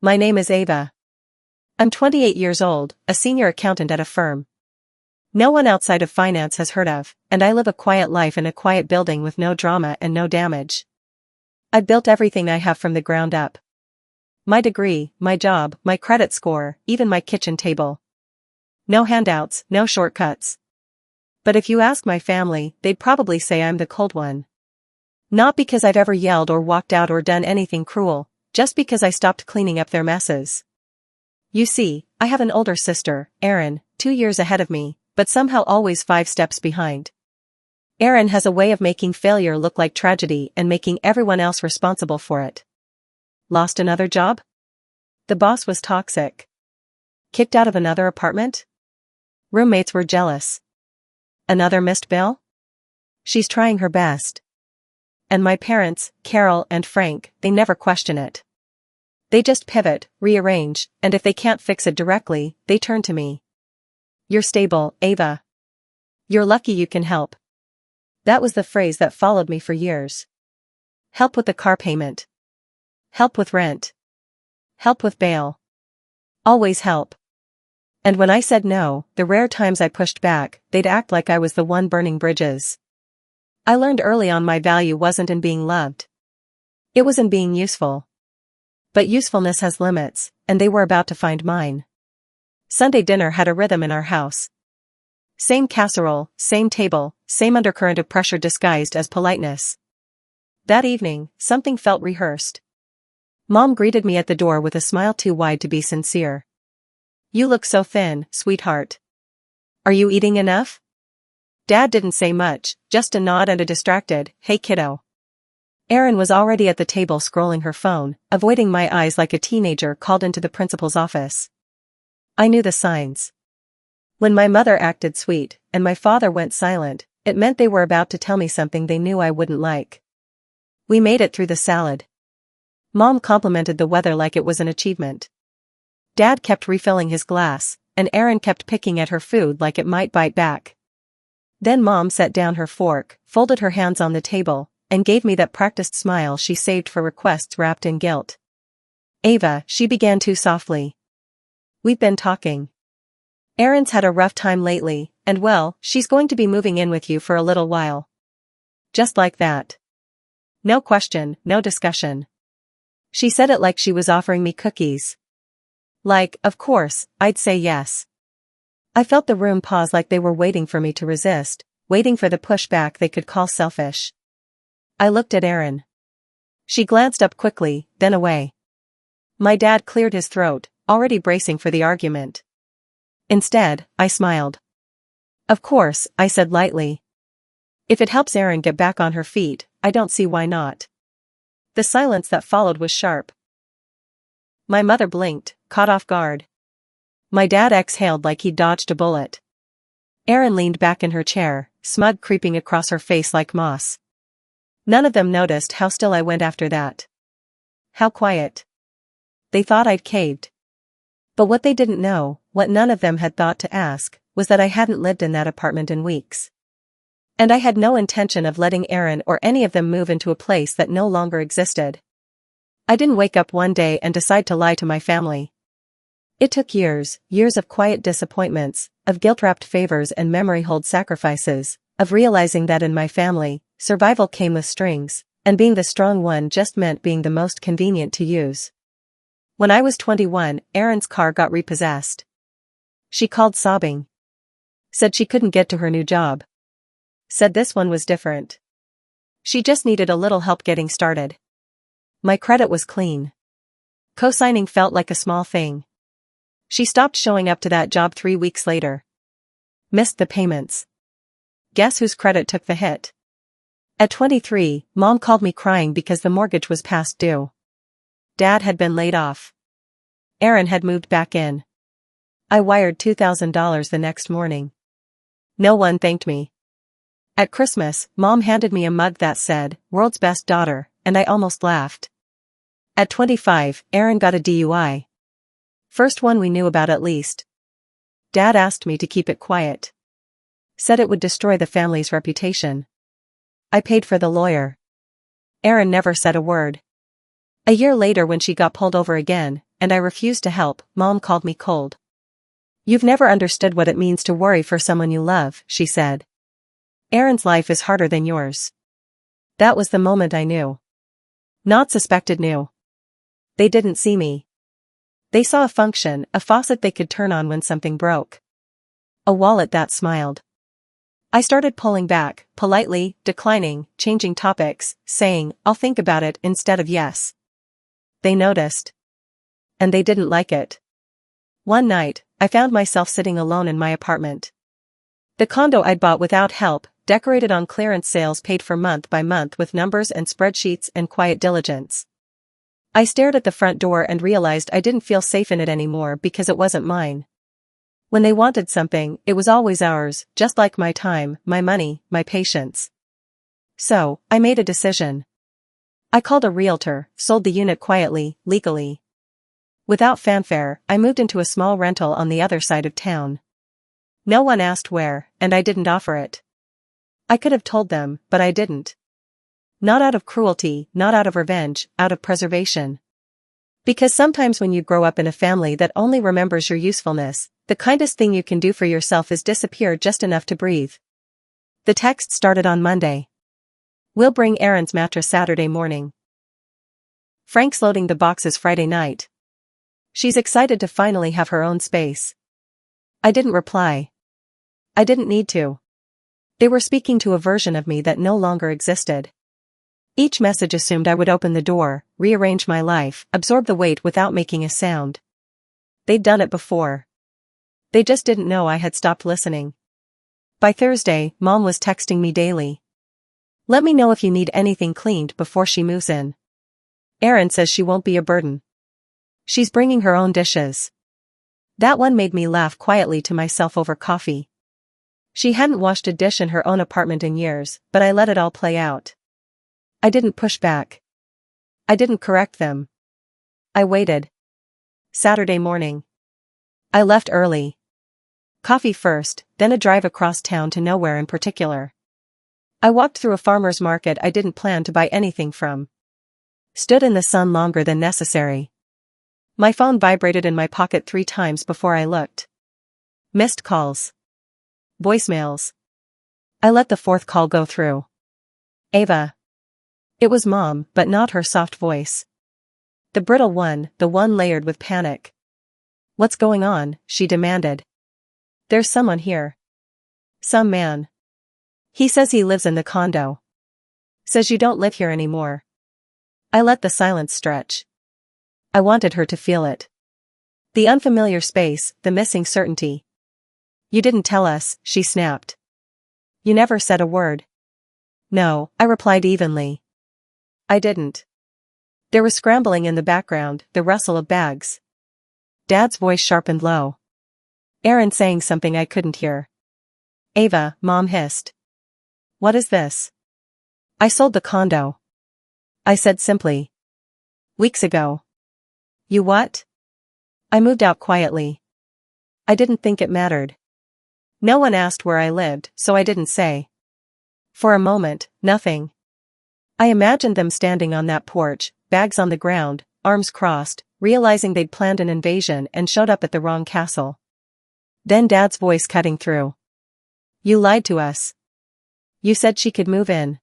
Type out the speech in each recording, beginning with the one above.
My name is Ava. I'm 28 years old, a senior accountant at a firm no one outside of finance has heard of, and I live a quiet life in a quiet building with no drama and no damage. I've built everything I have from the ground up. My degree, my job, my credit score, even my kitchen table. No handouts, no shortcuts. But if you ask my family, they'd probably say I'm the cold one. Not because I've ever yelled or walked out or done anything cruel, just because I stopped cleaning up their messes. You see, I have an older sister, Erin, 2 years ahead of me, but somehow always 5 steps behind. Erin has a way of making failure look like tragedy and making everyone else responsible for it. Lost another job? The boss was toxic. Kicked out of another apartment? Roommates were jealous. Another missed bill? She's trying her best. And my parents, Carol and Frank, they never question it. They just pivot, rearrange, and if they can't fix it directly, they turn to me. You're stable, Ava. You're lucky you can help. That was the phrase that followed me for years. Help with the car payment. Help with rent. Help with bail. Always help. And when I said no, the rare times I pushed back, they'd act like I was the one burning bridges. I learned early on my value wasn't in being loved. It was in being useful. But usefulness has limits, and they were about to find mine. Sunday dinner had a rhythm in our house. Same casserole, same table, same undercurrent of pressure disguised as politeness. That evening, something felt rehearsed. Mom greeted me at the door with a smile too wide to be sincere. You look so thin, sweetheart. Are you eating enough? Dad didn't say much, just a nod and a distracted, hey kiddo. Erin was already at the table scrolling her phone, avoiding my eyes like a teenager called into the principal's office. I knew the signs. When my mother acted sweet, and my father went silent, it meant they were about to tell me something they knew I wouldn't like. We made it through the salad. Mom complimented the weather like it was an achievement. Dad kept refilling his glass, and Erin kept picking at her food like it might bite back. Then Mom set down her fork, folded her hands on the table, and gave me that practiced smile she saved for requests wrapped in guilt. Ava, she began too softly. We've been talking. Erin's had a rough time lately, and well, she's going to be moving in with you for a little while. Just like that. No question, no discussion. She said it like she was offering me cookies. Like, of course, I'd say yes. I felt the room pause like they were waiting for me to resist, waiting for the pushback they could call selfish. I looked at Erin. She glanced up quickly, then away. My dad cleared his throat, already bracing for the argument. Instead, I smiled. Of course, I said lightly. If it helps Erin get back on her feet, I don't see why not. The silence that followed was sharp. My mother blinked, caught off guard. My dad exhaled like he'd dodged a bullet. Erin leaned back in her chair, smug creeping across her face like moss. None of them noticed how still I went after that. How quiet. They thought I'd caved. But what they didn't know, what none of them had thought to ask, was that I hadn't lived in that apartment in weeks. And I had no intention of letting Erin or any of them move into a place that no longer existed. I didn't wake up one day and decide to lie to my family. It took years, years of quiet disappointments, of guilt-wrapped favors and memory-hold sacrifices, of realizing that in my family, survival came with strings, and being the strong one just meant being the most convenient to use. When I was 21, Erin's car got repossessed. She called sobbing. Said she couldn't get to her new job. Said this one was different. She just needed a little help getting started. My credit was clean. Co-signing felt like a small thing. She stopped showing up to that job 3 weeks later. Missed the payments. Guess whose credit took the hit? At 23, Mom called me crying because the mortgage was past due. Dad had been laid off. Erin had moved back in. I wired $2,000 the next morning. No one thanked me. At Christmas, Mom handed me a mug that said, "World's Best Daughter," and I almost laughed. At 25, Erin got a DUI. First one we knew about at least. Dad asked me to keep it quiet. Said it would destroy the family's reputation. I paid for the lawyer. Erin never said a word. A year later when she got pulled over again, and I refused to help. Mom called me cold. "You've never understood what it means to worry for someone you love," she said. "Aaron's life is harder than yours." That was the moment I knew. Not suspected, knew. They didn't see me. They saw a function, a faucet they could turn on when something broke. A wallet that smiled. I started pulling back, politely, declining, changing topics, saying, "I'll think about it," instead of yes. They noticed. And they didn't like it. One night, I found myself sitting alone in my apartment. The condo I'd bought without help, decorated on clearance sales paid for month by month with numbers and spreadsheets and quiet diligence. I stared at the front door and realized I didn't feel safe in it anymore because it wasn't mine. When they wanted something, it was always ours, just like my time, my money, my patience. So, I made a decision. I called a realtor, sold the unit quietly, legally. Without fanfare, I moved into a small rental on the other side of town. No one asked where, and I didn't offer it. I could have told them, but I didn't. Not out of cruelty, not out of revenge, out of preservation. Because sometimes when you grow up in a family that only remembers your usefulness, the kindest thing you can do for yourself is disappear just enough to breathe. The text started on Monday. "We'll bring Aaron's mattress Saturday morning. Frank's loading the boxes Friday night. She's excited to finally have her own space." I didn't reply. I didn't need to. They were speaking to a version of me that no longer existed. Each message assumed I would open the door, rearrange my life, absorb the weight without making a sound. They'd done it before. They just didn't know I had stopped listening. By Thursday, Mom was texting me daily. "Let me know if you need anything cleaned before she moves in. Aaron says she won't be a burden. She's bringing her own dishes." That one made me laugh quietly to myself over coffee. She hadn't washed a dish in her own apartment in years, but I let it all play out. I didn't push back. I didn't correct them. I waited. Saturday morning. I left early. Coffee first, then a drive across town to nowhere in particular. I walked through a farmer's market I didn't plan to buy anything from. Stood in the sun longer than necessary. My phone vibrated in my pocket 3 times before I looked. Missed calls. Voicemails. I let the 4th call go through. Ava. It was Mom, but not her soft voice. The brittle one, the one layered with panic. "What's going on?" she demanded. "There's someone here. Some man. He says he lives in the condo. Says you don't live here anymore." I let the silence stretch. I wanted her to feel it. The unfamiliar space, the missing certainty. "You didn't tell us," she snapped. "You never said a word." "No," I replied evenly. "I didn't." There was scrambling in the background, the rustle of bags. Dad's voice sharpened low. Aaron saying something I couldn't hear. "Ava," Mom hissed. "What is this?" "I sold the condo," I said simply. "Weeks ago." "You what?" I moved out quietly. I didn't think it mattered. No one asked where I lived, so I didn't say. For a moment, nothing. I imagined them standing on that porch, bags on the ground, arms crossed, realizing they'd planned an invasion and showed up at the wrong castle. Then Dad's voice cutting through. "You lied to us. You said she could move in."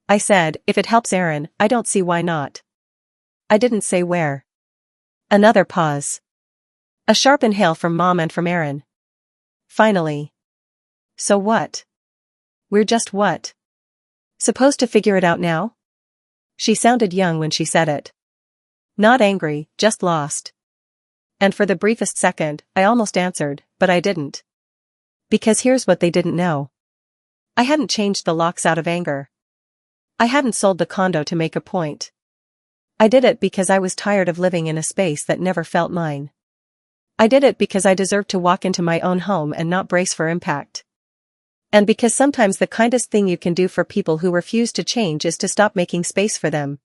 I said, "If it helps Aaron, I don't see why not." I didn't say where. Another pause. A sharp inhale from Mom and from Aaron. Finally. "So what? We're just what? Supposed to figure it out now?" She sounded young when she said it. Not angry, just lost. And for the briefest second, I almost answered, but I didn't. Because here's what they didn't know. I hadn't changed the locks out of anger. I hadn't sold the condo to make a point. I did it because I was tired of living in a space that never felt mine. I did it because I deserved to walk into my own home and not brace for impact. And because sometimes the kindest thing you can do for people who refuse to change is to stop making space for them.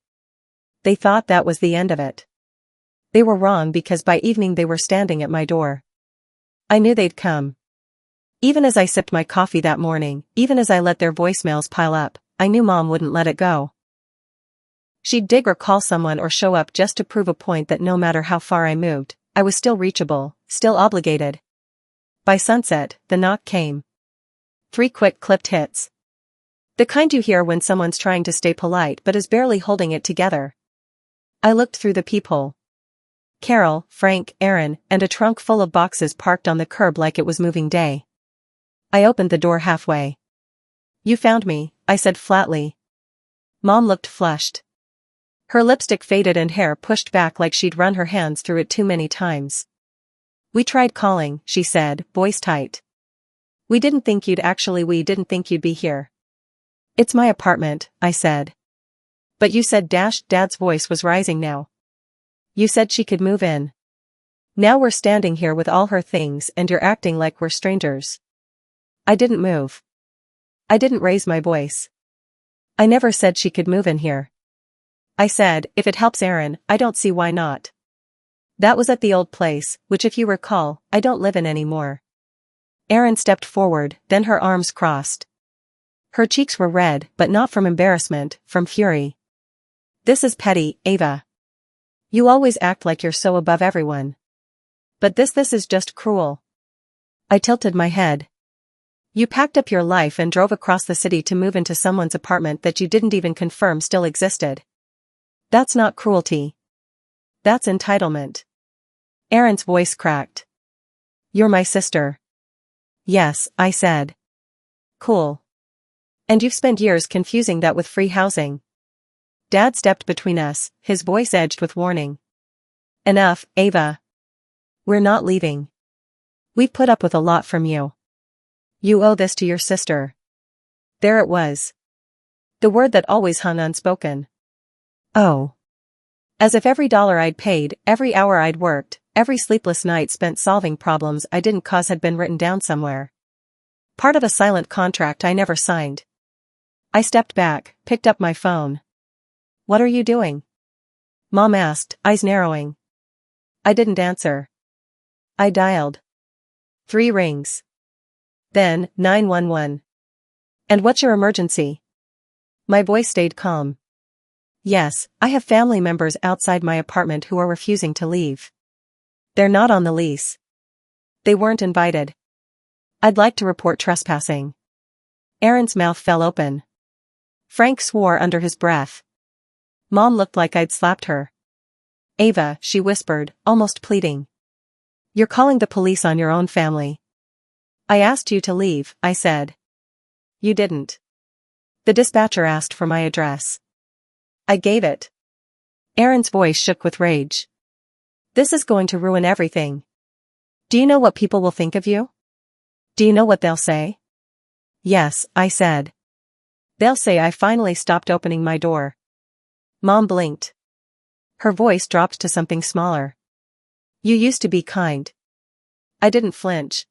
They thought that was the end of it. They were wrong because by evening they were standing at my door. I knew they'd come. Even as I sipped my coffee that morning, even as I let their voicemails pile up, I knew Mom wouldn't let it go. She'd dig or call someone or show up just to prove a point that no matter how far I moved, I was still reachable, still obligated. By sunset, the knock came. 3 quick clipped hits. The kind you hear when someone's trying to stay polite but is barely holding it together. I looked through the peephole. Carol, Frank, Aaron, and a trunk full of boxes parked on the curb like it was moving day. I opened the door halfway. "You found me," I said flatly. Mom looked flushed. Her lipstick faded and hair pushed back like she'd run her hands through it too many times. "We tried calling," she said, voice tight. We didn't think you'd be here." "It's my apartment," I said. "But you said Dad's voice was rising now. "You said she could move in. Now we're standing here with all her things and you're acting like we're strangers." I didn't move. I didn't raise my voice. "I never said she could move in here. I said, if it helps Aaron, I don't see why not. That was at the old place, which if you recall, I don't live in anymore." Aaron stepped forward, then her arms crossed. Her cheeks were red, but not from embarrassment, from fury. "This is petty, Ava. You always act like you're so above everyone. But this is just cruel." I tilted my head. "You packed up your life and drove across the city to move into someone's apartment that you didn't even confirm still existed. That's not cruelty. That's entitlement." Aaron's voice cracked. "You're my sister." "Yes," I said. "Cool. And you've spent years confusing that with free housing." Dad stepped between us, his voice edged with warning. "Enough, Ava. We're not leaving. We've put up with a lot from you. You owe this to your sister." There it was. The word that always hung unspoken. Oh. As if every dollar I'd paid, every hour I'd worked, every sleepless night spent solving problems I didn't cause had been written down somewhere. Part of a silent contract I never signed. I stepped back, picked up my phone. "What are you doing?" Mom asked, eyes narrowing. I didn't answer. I dialed. 3 rings. Then, 911. "And what's your emergency?" My voice stayed calm. "Yes, I have family members outside my apartment who are refusing to leave. They're not on the lease. They weren't invited. I'd like to report trespassing." Aaron's mouth fell open. Frank swore under his breath. Mom looked like I'd slapped her. "Ava," she whispered, almost pleading. "You're calling the police on your own family." "I asked you to leave," I said. "You didn't." "The dispatcher asked for my address. I gave it." Aaron's voice shook with rage. "This is going to ruin everything. Do you know what people will think of you? Do you know what they'll say?" "Yes," I said. "They'll say I finally stopped opening my door." Mom blinked. Her voice dropped to something smaller. "You used to be kind." I didn't flinch.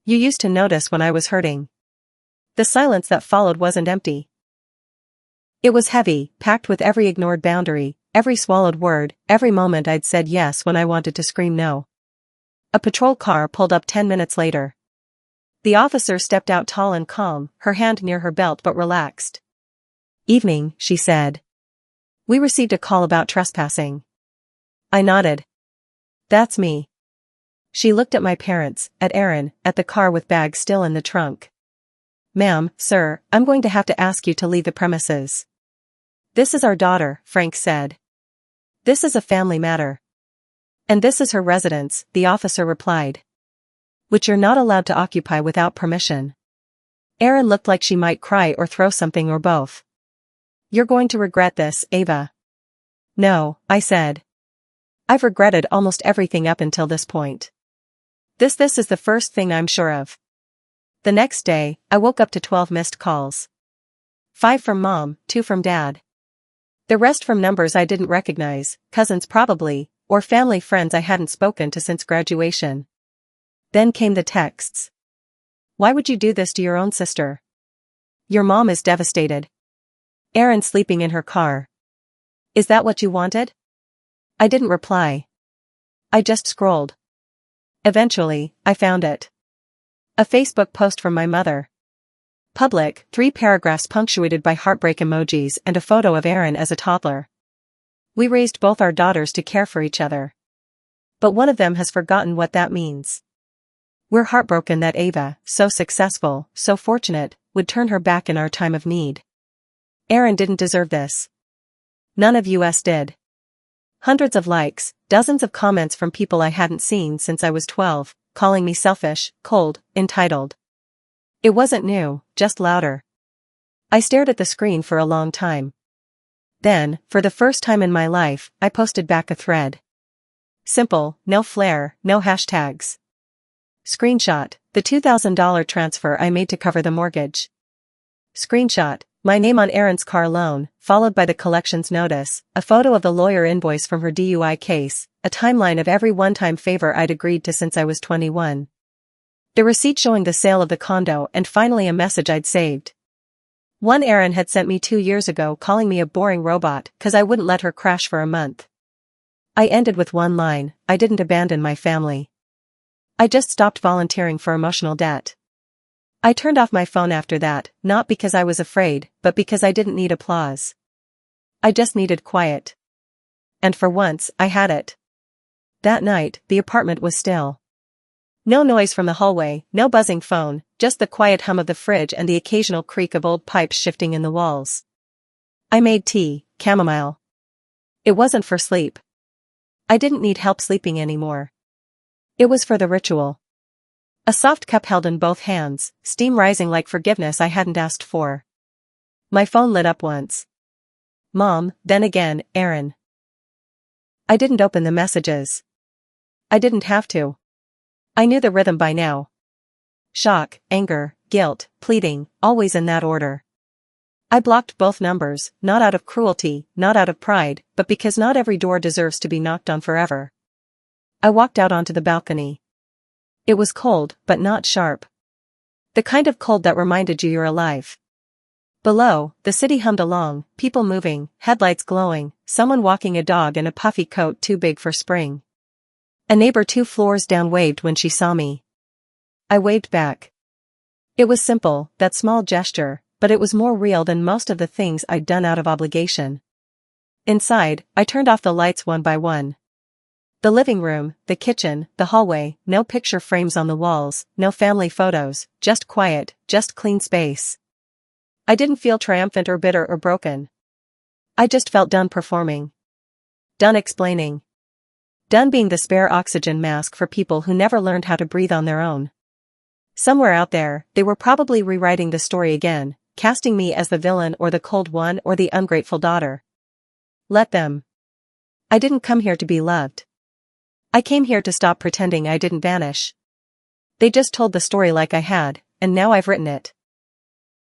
"You used to notice when I was hurting." The silence that followed wasn't empty. It was heavy, packed with every ignored boundary, every swallowed word, every moment I'd said yes when I wanted to scream no. A patrol car pulled up 10 minutes later. The officer stepped out tall and calm, her hand near her belt but relaxed. "Evening," she said. "We received a call about trespassing." I nodded. "That's me." She looked at my parents, at Aaron, at the car with bags still in the trunk. "Ma'am, sir, I'm going to have to ask you to leave the premises." "This is our daughter," Frank said. "This is a family matter." "And this is her residence," the officer replied. "Which you're not allowed to occupy without permission." Aaron looked like she might cry or throw something or both. "You're going to regret this, Ava." "No," I said. "I've regretted almost everything up until this point. This is the first thing I'm sure of." The next day, I woke up to 12 missed calls. 5 from Mom, 2 from Dad. The rest from numbers I didn't recognize, cousins probably, or family friends I hadn't spoken to since graduation. Then came the texts. "Why would you do this to your own sister? Your mom is devastated. Aaron sleeping in her car. Is that what you wanted?" I didn't reply. I just scrolled. Eventually, I found it. A Facebook post from my mother. Public, 3 paragraphs punctuated by heartbreak emojis and a photo of Aaron as a toddler. We raised both our daughters to care for each other. But one of them has forgotten what that means. We're heartbroken that Ava, so successful, so fortunate, would turn her back in our time of need. Aaron didn't deserve this. None of us did. Hundreds of likes, dozens of comments from people I hadn't seen since I was 12, calling me selfish, cold, entitled. It wasn't new, just louder. I stared at the screen for a long time. Then, for the first time in my life, I posted back a thread. Simple, no flair, no hashtags. Screenshot, the $2,000 transfer I made to cover the mortgage. Screenshot, my name on Aaron's car loan, followed by the collections notice, a photo of the lawyer invoice from her DUI case, a timeline of every one-time favor I'd agreed to since I was 21. The receipt showing the sale of the condo and finally a message I'd saved. One Aaron had sent me 2 years ago calling me a boring robot cause I wouldn't let her crash for a month. I ended with one line, I didn't abandon my family. I just stopped volunteering for emotional debt. I turned off my phone after that, not because I was afraid, but because I didn't need applause. I just needed quiet. And for once, I had it. That night, the apartment was still. No noise from the hallway, no buzzing phone, just the quiet hum of the fridge and the occasional creak of old pipes shifting in the walls. I made tea, chamomile. It wasn't for sleep. I didn't need help sleeping anymore. It was for the ritual. A soft cup held in both hands, steam rising like forgiveness I hadn't asked for. My phone lit up once. Mom, then again, Aaron. I didn't open the messages. I didn't have to. I knew the rhythm by now. Shock, anger, guilt, pleading, always in that order. I blocked both numbers, not out of cruelty, not out of pride, but because not every door deserves to be knocked on forever. I walked out onto the balcony. It was cold, but not sharp. The kind of cold that reminded you you're alive. Below, the city hummed along, people moving, headlights glowing, someone walking a dog in a puffy coat too big for spring. A neighbor 2 floors down waved when she saw me. I waved back. It was simple, that small gesture, but it was more real than most of the things I'd done out of obligation. Inside, I turned off the lights one by one. The living room, the kitchen, the hallway, no picture frames on the walls, no family photos, just quiet, just clean space. I didn't feel triumphant or bitter or broken. I just felt done performing. Done explaining. Done being the spare oxygen mask for people who never learned how to breathe on their own. Somewhere out there, they were probably rewriting the story again, casting me as the villain or the cold one or the ungrateful daughter. Let them. I didn't come here to be loved. I came here to stop pretending I didn't vanish. They just told the story like I had, and now I've written it.